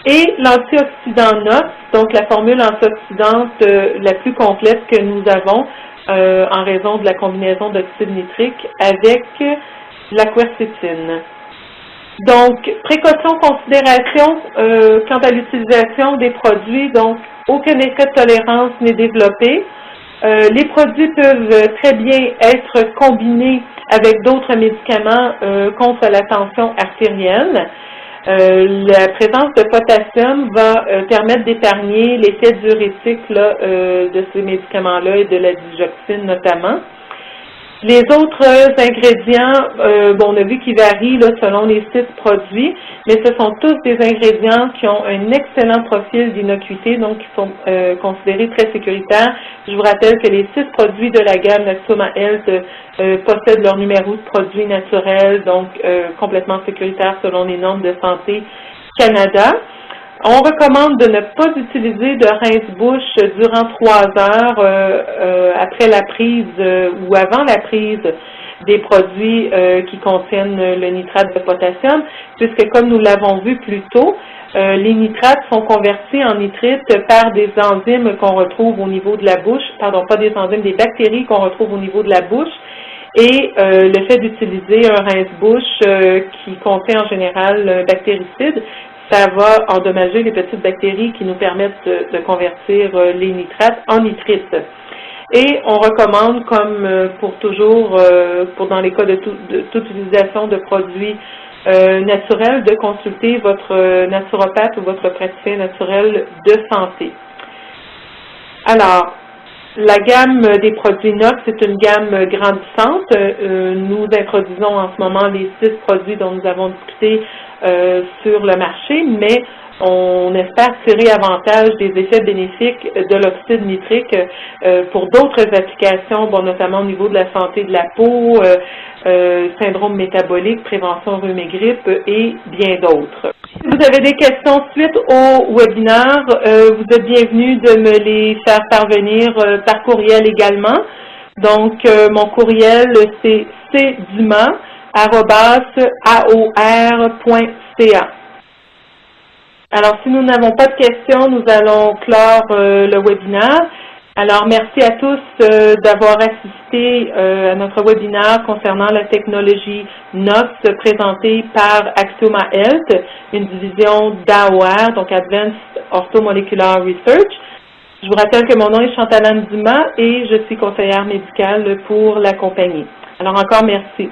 [SPEAKER 1] Et l'antioxydant NOx, donc la formule antioxydante la plus complète que nous avons en raison de la combinaison d'oxyde nitrique avec la quercétine. Donc, précaution, considération quant à l'utilisation des produits, donc aucun effet de tolérance n'est développé. Les produits peuvent très bien être combinés avec d'autres médicaments contre la tension artérielle. La présence de potassium va permettre d'épargner l'effet diurétique de ces médicaments-là et de la digoxine notamment. Les autres ingrédients, on a vu qu'ils varient selon les 6 produits, mais ce sont tous des ingrédients qui ont un excellent profil d'innocuité, donc qui sont considérés très sécuritaires. Je vous rappelle que les 6 produits de la gamme Nexoma Health possèdent leur numéro de produit naturel, donc complètement sécuritaire selon les normes de santé Canada. On recommande de ne pas utiliser de rince-bouche durant 3 heures après la prise ou avant la prise des produits qui contiennent le nitrate de potassium, puisque comme nous l'avons vu plus tôt, les nitrates sont convertis en nitrites par des enzymes qu'on retrouve au niveau de la bouche, pardon, pas des enzymes, des bactéries qu'on retrouve au niveau de la bouche. Et le fait d'utiliser un rince-bouche qui contient en général un bactéricide, ça va endommager les petites bactéries qui nous permettent de convertir les nitrates en nitrites. Et on recommande, comme pour toujours, dans les cas de toute utilisation de produits naturels, de consulter votre naturopathe ou votre praticien naturel de santé. Alors, La gamme des produits inox, c'est une gamme grandissante. Nous introduisons en ce moment les 6 produits dont nous avons discuté sur le marché, mais on espère tirer avantage des effets bénéfiques de l'oxyde nitrique pour d'autres applications, bon, notamment au niveau de la santé de la peau, syndrome métabolique, prévention rhume et grippe et bien d'autres. Si vous avez des questions suite au webinaire, vous êtes bienvenus de me les faire parvenir par courriel également. Donc, mon courriel, c'est cduma@aor.ca. Alors, si nous n'avons pas de questions, nous allons clore le webinaire. Alors, merci à tous d'avoir assisté à notre webinaire concernant la technologie NOx présentée par Axioma Health, une division d'AOR, donc Advanced Orthomolecular Research. Je vous rappelle que mon nom est Chantal-Anne Dumas et je suis conseillère médicale pour la compagnie. Alors, encore merci.